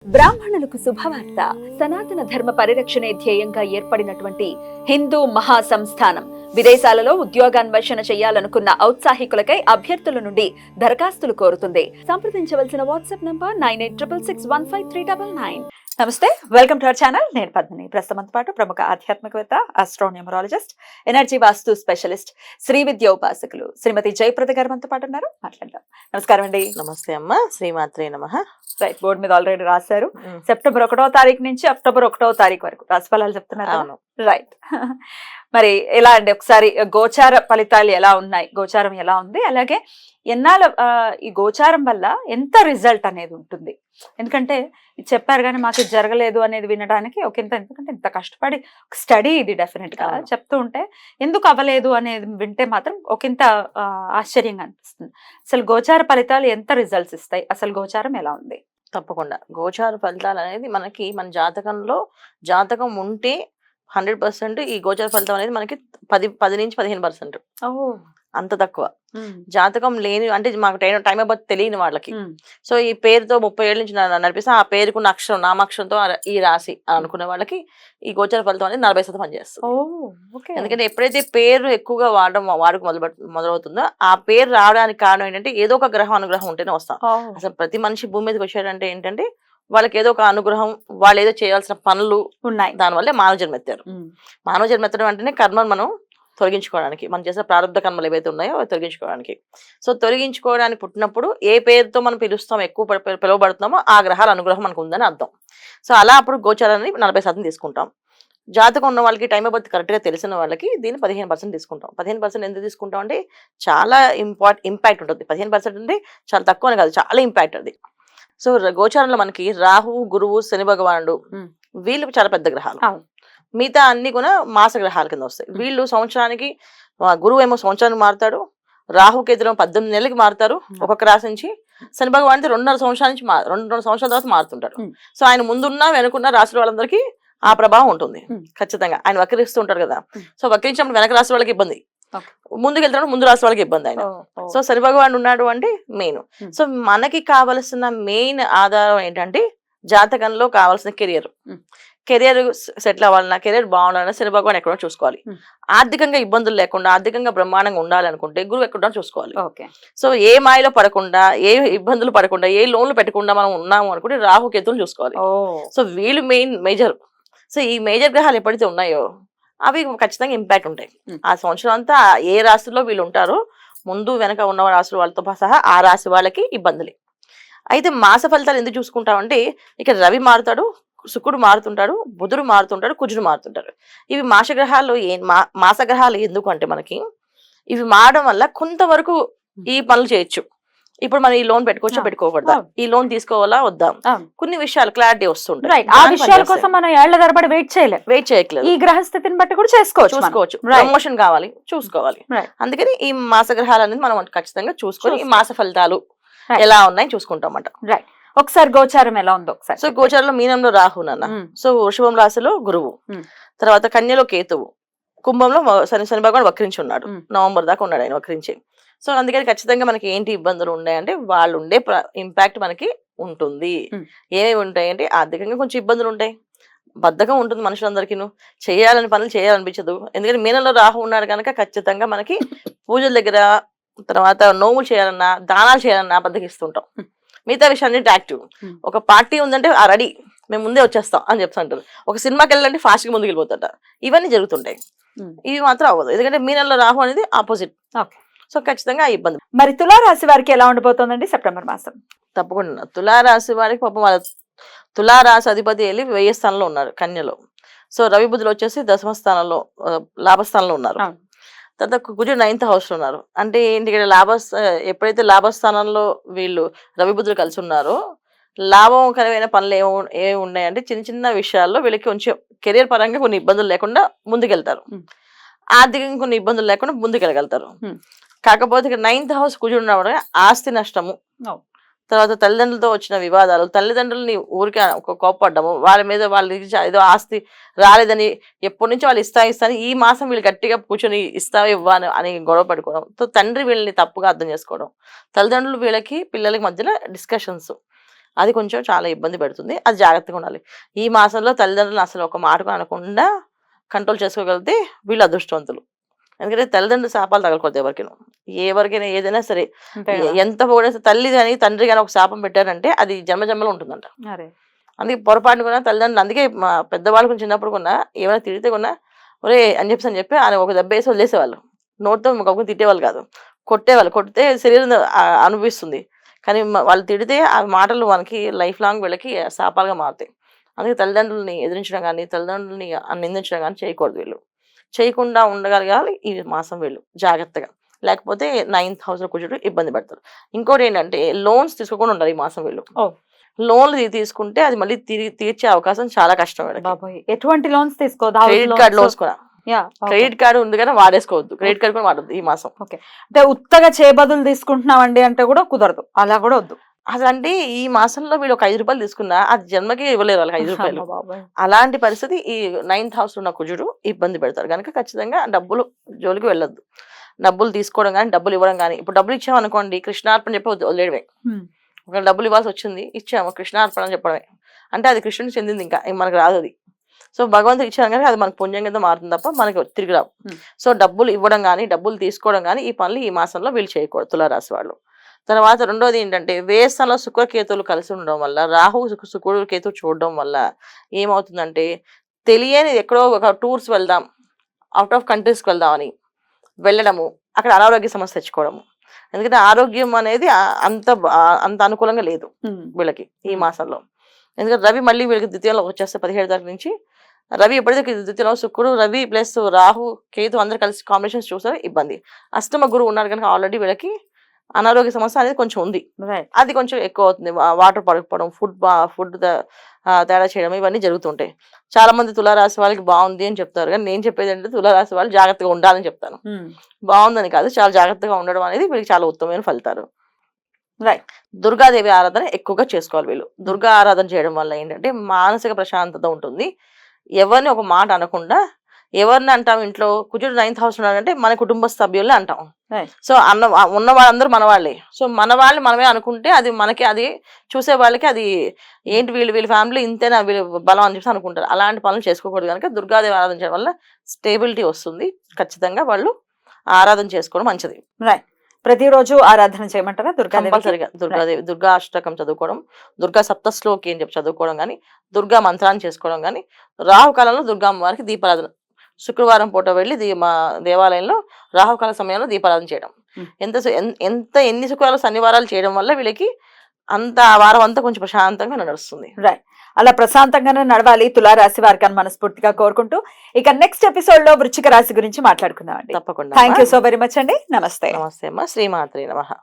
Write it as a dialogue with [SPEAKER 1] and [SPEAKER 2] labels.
[SPEAKER 1] బ్రాహ్మణులకు శుభవార్త. సనాతన ధర్మ పరిరక్షణే ధ్యేయంగా ఏర్పడినటువంటి హిందూ మహాసంస్థానం విదేశాలలో ఉద్యోగాన్వేషణ చేయాలనుకున్న ఔత్సాహికులకై అభ్యర్థుల నుండి దరఖాస్తులు కోరుతుంది. సంప్రదించవలసిన వాట్సాప్ నంబర్ 9866153999. నమస్తే, వెల్కమ్ టు అవర్ ఛానల్. నేను పద్మిని. ప్రస్తుతంతో పాటు ప్రముఖ ఆధ్యాత్మికవేత్త, ఆస్ట్రోన్యూమరాలజిస్ట్, ఎనర్జీ వాస్తు స్పెషలిస్ట్, శ్రీ విద్య ఉపాసకులు శ్రీమతి జయప్రద గారు మనతో పాటు ఉన్నారు. మాట్లాడదాం. నమస్కారం అండి.
[SPEAKER 2] నమస్తే అమ్మ. శ్రీమాత్రే నమః.
[SPEAKER 1] రైట్, బోర్డు మీద ఆల్రెడీ రాశారు. సెప్టెంబర్ 1వ తారీఖు నుంచి అక్టోబర్ 1వ తారీఖు వరకు రాశిఫలాలు చెప్తున్నారు. రైట్, మరి ఎలా అండి, ఒకసారి గోచార ఫలితాలు ఎలా ఉన్నాయి, గోచారం ఎలా ఉంది, అలాగే ఎన్నాళ్ళ ఈ గోచారం వల్ల ఎంత రిజల్ట్ అనేది ఉంటుంది? ఎందుకంటే చెప్పారు కానీ మాకు జరగలేదు అనేది వినడానికి ఒక ఎందుకంటే ఇంత కష్టపడి స్టడీ ఇది డెఫినెట్ గా చెప్తూ ఉంటే ఎందుకు అవ్వలేదు అనేది వింటే మాత్రం ఒకంత ఆశ్చర్యంగా అనిపిస్తుంది. అసలు గోచార ఫలితాలు ఎంత రిజల్ట్స్ ఇస్తాయి, అసలు గోచారం ఎలా ఉంది?
[SPEAKER 2] తప్పకుండా గోచార ఫలితాలు అనేది మనకి మన జాతకంలో జాతకం ఉంటే 100% ఈ గోచార ఫలితం అనేది మనకి 10 నుంచి 15%. అంత తక్కువ. జాతకం లేని అంటే మాకు టైం అబౌట్ తెలియని వాళ్ళకి, సో ఈ పేరుతో 30 ఏళ్ళ నుంచి నడిపిస్తే ఆ పేరుకున్న అక్షరం నామాక్షరంతో ఈ రాశి అనుకునే వాళ్ళకి ఈ గోచార ఫలితం అనేది 40% పనిచేస్తుంది. ఎందుకంటే ఎప్పుడైతే పేరు ఎక్కువగా వాడుకు మొదలవుతుందో ఆ పేరు రావడానికి కారణం ఏంటంటే ఏదో ఒక గ్రహం అనుగ్రహం ఉంటేనే వస్తాం. అసలు ప్రతి మనిషి భూమి మీదకి వచ్చాడంటే ఏంటంటే వాళ్ళకి ఏదో ఒక అనుగ్రహం, వాళ్ళు ఏదో చేయాల్సిన పనులు ఉన్నాయి. దానివల్లే మానవ జన్మ ఎత్తారు. మానవ జన్మ ఎత్తడం అంటేనే కర్మను మనం తొలగించుకోవడానికి, మనం చేసే ప్రారంభ కర్మలు ఏవైతే ఉన్నాయో అవి తొలగించుకోవడానికి. సో తొలగించుకోవడానికి పుట్టినప్పుడు ఏ పేరుతో మనం పిలుస్తామో, ఎక్కువ పిలువబడుతున్నామో ఆ గ్రహాల అనుగ్రహం మనకు ఉందని అర్థం. సో అలా అప్పుడు గోచారాన్ని 40% తీసుకుంటాం. జాతకం ఉన్న వాళ్ళకి, టైం ఆఫ్ బర్త్ కరెక్ట్గా తెలిసిన వాళ్ళకి దీన్ని 15% తీసుకుంటాం. 15% ఎందుకు తీసుకుంటాం అంటే చాలా ఇంపాక్ట్ ఉంటుంది. 15% అంటే చాలా తక్కువ కాదు, చాలా ఇంపాక్ట్ అది. సో గోచారంలో మనకి రాహు, గురువు, శని భగవానుడు వీళ్ళు చాలా పెద్ద గ్రహాలు. మిగతా అన్ని కూడా మాస గ్రహాల కింద వస్తాయి. వీళ్ళు సంవత్సరానికి, గురువు ఏమో సంవత్సరానికి మారుతాడు, రాహుకేతులు 18 నెలలకి మారుతారు ఒక్కొక్క రాశి నుంచి. శని భగవానుడు 2.5 సంవత్సరాల నుంచి 2 సంవత్సరాల తర్వాత మారుతుంటాడు. సో ఆయన ముందున్న వెనుకున్న రాశుల వాళ్ళందరికీ ఆ ప్రభావం ఉంటుంది ఖచ్చితంగా. ఆయన వక్రిస్తూ ఉంటారు కదా, సో వక్రించినప్పుడు వెనక రాశి వాళ్ళకి ఇబ్బంది, ముందుకు వెళ్తున్నాడు ముందు రాశి వాళ్ళకి ఇబ్బంది ఆయన. సో శని భగవానుడు ఉన్నాడు అంటే మెయిన్. సో మనకి కావలసిన మెయిన్ ఆధారం ఏంటంటే జాతకంలో కావాల్సిన కెరియర్ సెటిల్ అవ్వాలన్నా, కెరీర్ బాగుండాలన్నా శని భగవాన్ ఎక్కడో చూసుకోవాలి. ఆర్థికంగా ఇబ్బందులు లేకుండా, ఆర్థికంగా బ్రహ్మాండంగా ఉండాలనుకుంటే గురువు ఎక్కడో చూసుకోవాలి. సో ఏ మాయలో పడకుండా, ఏ ఇబ్బందులు పడకుండా, ఏ లోన్లు పెట్టకుండా మనం ఉన్నాము అనుకుంటే రాహుకేతులు చూసుకోవాలి. సో వీళ్ళు మేజర్. సో ఈ మేజర్ గ్రహాలు ఎప్పుడైతే ఉన్నాయో అవి ఖచ్చితంగా ఇంపాక్ట్ ఉంటాయి. ఆ సంవత్సరం అంతా ఏ రాశిలో వీళ్ళు ఉంటారో ముందు వెనక ఉన్న రాశుల వాళ్ళతో సహా ఆ రాశి వాళ్ళకి ఇబ్బందులే. అయితే మాస ఫలితాలు ఎందుకు చూసుకుంటామంటే ఇక్కడ రవి మారుతాడు, శుక్రుడు మారుతుంటాడు, బుధుడు మారుతుంటాడు, కుజుడు మారుతుంటారు. ఇవి మాసగ్రహాలు. మాసగ్రహాలు ఎందుకు అంటే మనకి ఇవి మారడం వల్ల కొంతవరకు ఈ పనులు చేయొచ్చు. ఇప్పుడు మనం ఈ లోన్ పెట్టుకోవచ్చా, పెట్టుకోకూడదా, ఈ లోన్ తీసుకోవాలా వద్దా, కొన్ని విషయాలు క్లారిటీ వస్తుంటాయి.
[SPEAKER 1] ఆ విషయాల కోసం మనం ఏళ్ల తరబడి వెయిట్ చేయట్లేదు. ఈ గ్రహస్థితిని బట్టి కూడా చూసుకోవచ్చు.
[SPEAKER 2] ప్రమోషన్ కావాలి, చూసుకోవాలి. అందుకని ఈ మాసగ్రహాలు అనేది మనం ఖచ్చితంగా చూసుకొని ఈ మాస ఫలితాలు ఎలా ఉన్నాయి చూసుకుంటామన్నమాట.
[SPEAKER 1] రైట్, ఒకసారి గోచారం ఎలా ఉందో ఒకసారి.
[SPEAKER 2] సో గోచారంలో మీనంలో రాహు నాన్న, సో వృషభం రాశిలో గురువు, తర్వాత కన్యలో కేతువు, కుంభంలో శని భగవాన్ వక్రించి ఉన్నాడు. నవంబర్ దాకా ఉన్నాడు ఆయన వక్రించి. సో అందుకని ఖచ్చితంగా మనకి ఏంటి ఇబ్బందులు ఉన్నాయంటే వాళ్ళు ఉండే ఇంపాక్ట్ మనకి ఉంటుంది. ఏమేమి ఉంటాయి అంటే ఆర్థికంగా కొంచెం ఇబ్బందులు ఉంటాయి, బద్ధకం ఉంటుంది మనుషులందరికీ, చేయాలని పనులు చేయాలనిపించదు. ఎందుకంటే మీనంలో రాహు ఉన్నాడు కనుక ఖచ్చితంగా మనకి పూజల దగ్గర, తర్వాత నోములు చేయాలన్నా, దానాలు చేయాలన్నా బద్దకిస్తుంటాం. మిగతా విషయాన్ని యాక్టివ్. ఒక పార్టీ ఉందంటే రెడీ, మేము ముందే వచ్చేస్తాం అని చెప్తుంటారు. ఒక సినిమాకి వెళ్ళాలంటే ఫాస్ట్ గా ముందుకు వెళ్ళిపోతుంటారు. ఇవన్నీ జరుగుతుంటాయి. ఇవి మాత్రం అవ్వదు, ఎందుకంటే మీనంలో రాహు అనేది ఆపోజిట్. సో ఖచ్చితంగా ఇబ్బంది.
[SPEAKER 1] మరి తులారాశి వారికి ఎలా ఉండిపోతుందండి సెప్టెంబర్ మాసం?
[SPEAKER 2] తప్పకుండా తులారాశి వారికి పాపం వాళ్ళ తులారాశి అధిపతి వెళ్ళి 10వ స్థానంలో ఉన్నారు కన్యలో. సో రవి బుధులు వచ్చేసి 10వ స్థానంలో లాభస్థానంలో ఉన్నారు. తర్వాత కుజుడు 9th హౌస్ లో ఉన్నారు. అంటే ఏంటి, ఇక్కడ ఎప్పుడైతే లాభస్థానంలో వీళ్ళు రవి బుధులు కలిసి ఉన్నారో లాభకరమైన పనులు ఏమి ఉన్నాయంటే చిన్న చిన్న విషయాల్లో వీళ్ళకి కొంచెం కెరీర్ పరంగా కొన్ని ఇబ్బందులు లేకుండా ముందుకెళ్తారు, ఆర్థికంగా కొన్ని ఇబ్బందులు లేకుండా ముందుకెళ్ళగలుగుతారు. కాకపోతే ఇక్కడ 9th హౌస్ కుజుడు ఉన్నప్పుడు ఆస్తి నష్టము, తర్వాత తల్లిదండ్రులతో వచ్చిన వివాదాలు, తల్లిదండ్రులని ఊరికే కోప్పడ్డము, వాళ్ళ మీద వాళ్ళకి ఏదో ఆస్తి రాలేదని ఎప్పటి నుంచి వాళ్ళు ఇస్తాను ఈ మాసం వీళ్ళు గట్టిగా కూర్చొని ఇస్తావా ఇవ్వను అని గొడవ పడుకోవడం, తండ్రి వీళ్ళని తప్పుగా అర్థం చేసుకోవడం, తల్లిదండ్రులు వీళ్ళకి పిల్లలకి మధ్యలో డిస్కషన్స్, అది కొంచెం చాలా ఇబ్బంది పెడుతుంది. అది జాగ్రత్తగా ఉండాలి. ఈ మాసంలో తల్లిదండ్రులు అసలు ఒక మాట కూడా అనకుండా కంట్రోల్ చేసుకోగలిగితే వీళ్ళు అదృష్టవంతులు. ఎందుకంటే తల్లిదండ్రులు శాపాలు తగలకూడదు ఎవరికైనా ఏదైనా సరే. ఎంత పొగిడేస్తే తల్లి కానీ తండ్రి కానీ ఒక శాపం పెట్టారంటే అది జన్మజన్మలో ఉంటుందంట. అందుకే పొరపాటున కూడా తల్లిదండ్రులు, అందుకే మా పెద్దవాళ్ళు కొంచెం చిన్నప్పుడు కూడా ఏమైనా తిడితే కూడా ఒరే అని చెప్పి ఆయన ఒక దెబ్బ వేసి వదిలేసేవాళ్ళు. నోటితో గొప్ప తిట్టేవాళ్ళు కాదు, కొట్టేవాళ్ళు. కొడితే శరీరం అనుభవిస్తుంది, కానీ వాళ్ళు తిడితే ఆ మాటలు మనకి లైఫ్ లాంగ్ వీళ్ళకి శాపాలుగా మారుతాయి. అందుకే తల్లిదండ్రులని ఎదిరించడం కానీ తల్లిదండ్రులని నిందించడం కానీ చేయకూడదు. వీళ్ళు చేయకుండా ఉండగలగాలి ఈ మాసం వీళ్ళు జాగ్రత్తగా. లేకపోతే 9th house లో కూర్చోటి ఇబ్బంది పడతారు. ఇంకోటి ఏంటంటే లోన్స్ తీసుకోకుండా ఉండాలి ఈ మాసం వీళ్ళు. లోన్లు తీసుకుంటే అది మళ్ళీ తీర్చే అవకాశం చాలా కష్టం.
[SPEAKER 1] ఎటువంటి లోన్స్ తీసుకోవద్దు?
[SPEAKER 2] క్రెడిట్ కార్డ్ లోన్స్ కూడా. క్రెడిట్ కార్డు ఉంది కానీ వాడేసుకోవద్దు. క్రెడిట్ కార్డు కూడా వాడద్దు ఈ మాసం.
[SPEAKER 1] అంటే ఉత్తగా చేయబదులు తీసుకుంటున్నామండి అంటే కూడా కుదరదు, అలా కూడా వద్దు.
[SPEAKER 2] అసలు అంటే ఈ మాసంలో వీళ్ళు ఒక 5 రూపాయలు తీసుకున్నా అది జన్మకి ఇవ్వలేరు వాళ్ళకి 5 రూపాయలు. అలాంటి పరిస్థితి ఈ 9th house ఉన్న కుజుడు ఇబ్బంది పెడతారు కనుక ఖచ్చితంగా డబ్బులు జోలికి వెళ్ళొద్దు. డబ్బులు తీసుకోవడం కానీ డబ్బులు ఇవ్వడం కానీ, ఇప్పుడు డబ్బులు ఇచ్చామనుకోండి కృష్ణార్పణ చెప్పి వదిలేయడమే. ఒక డబ్బులు ఇవ్వాల్సి వచ్చింది, ఇచ్చాము కృష్ణార్పణ అని చెప్పడమే. అంటే అది కృష్ణుడికి చెందింది, ఇంకా మనకు రాదు అది. సో భగవంతుడు ఇచ్చాను కానీ అది మనకు పుణ్యం కింద మారుతుంది తప్ప మనకి తిరిగి రావు. సో డబ్బులు ఇవ్వడం కానీ డబ్బులు తీసుకోవడం కానీ ఈ పనులు ఈ మాసంలో వీళ్ళు చేయకూడదు తులారాశి వాళ్ళు. తర్వాత రెండోది ఏంటంటే వేసంలో శుక్రకేతువులు కలిసి ఉండడం వల్ల, రాహు శుక్రుడు కేతు చూడడం వల్ల ఏమవుతుందంటే తెలియని ఎక్కడో ఒక టూర్స్ వెళ్దాం, అవుట్ ఆఫ్ కంట్రీస్కి వెళ్దామని వెళ్ళడము, అక్కడ అనారోగ్య సమస్య తెచ్చుకోవడము. ఎందుకంటే ఆరోగ్యం అనేది అంత అనుకూలంగా లేదు వీళ్ళకి ఈ మాసంలో. ఎందుకంటే రవి మళ్ళీ వీళ్ళకి ద్వితీయంలో వచ్చేస్తే 17 తారీఖు నుంచి రవి ఎప్పుడైతే ద్వితీయంలో శుక్రుడు రవి ప్లస్ రాహు కేతు అందరు కలిసి కాంబినేషన్స్ చూస్తారు ఇబ్బంది. అష్టమ గురువు ఉన్నారు కనుక ఆల్రెడీ వీళ్ళకి అనారోగ్య సమస్య అనేది కొంచెం ఉంది. అది కొంచెం ఎక్కువ అవుతుంది. వాటర్ పడకపోవడం, ఫుడ్ తేడా చేయడం ఇవన్నీ జరుగుతుంటాయి. చాలా మంది తులారాశి వాళ్ళకి బాగుంది అని చెప్తారు, కానీ నేను చెప్పేది ఏంటంటే తులారాశి వాళ్ళు జాగ్రత్తగా ఉండాలని చెప్తాను. బాగుందని కాదు, చాలా జాగ్రత్తగా ఉండడం అనేది వీళ్ళకి చాలా ఉత్తమమైన ఫలితాలు. దుర్గాదేవి ఆరాధన ఎక్కువగా చేసుకోవాలి వీళ్ళు. దుర్గా ఆరాధన చేయడం వల్ల ఏంటంటే మానసిక ప్రశాంతత ఉంటుంది. ఎవరిని ఒక మాట అనకుండా, ఎవరిని అంటాం ఇంట్లో కుజుడు 9th house ఉన్నాడంటే మన కుటుంబ సభ్యుల్ని అంటాం. సో ఉన్న వాళ్ళందరూ మన వాళ్ళే. సో మన వాళ్ళు మనమే అనుకుంటే అది మనకి, అది చూసే వాళ్ళకి అది ఏంటి వీళ్ళ ఫ్యామిలీ ఇంతేనా వీళ్ళు బలం అని చెప్పి అనుకుంటారు. అలాంటి పనులు చేసుకోకూడదు కనుక దుర్గాదేవి ఆరాధన చేయడం వల్ల స్టేబిలిటీ వస్తుంది. ఖచ్చితంగా వాళ్ళు ఆరాధన చేసుకోవడం మంచిది.
[SPEAKER 1] ప్రతిరోజు ఆరాధన చేయమంటారా?
[SPEAKER 2] కంపల్సరిగా దుర్గాదేవి, దుర్గా అష్టకం చదువుకోవడం, దుర్గా సప్తశ్లోకి అని చెప్పి చదువుకోవడం కానీ, దుర్గా మంత్రాన్ని చేసుకోవడం కానీ, రాహుకాలంలో దుర్గా అమ్మవారికి దీపారాధన శుక్రవారం పూట వెళ్ళి మా దేవాలయంలో రాహుకాల సమయంలో దీపారాధన చేయడం. ఎన్ని శుక్రవారాలు శనివారాలు చేయడం వల్ల వీళ్ళకి అంత వారం అంతా కొంచెం ప్రశాంతంగా నడుస్తుంది.
[SPEAKER 1] అలా ప్రశాంతంగానే నడవాలి తులారాశి వారికి అని మనస్ఫూర్తిగా కోరుకుంటూ ఇక నెక్స్ట్ ఎపిసోడ్ లో వృశ్చిక రాశి గురించి మాట్లాడుకుందాం అండి.
[SPEAKER 2] తప్పకుండా.
[SPEAKER 1] Thank you so very much అండి. నమస్తే.
[SPEAKER 2] నమస్తే అమ్మా. శ్రీమాత్రే నమః.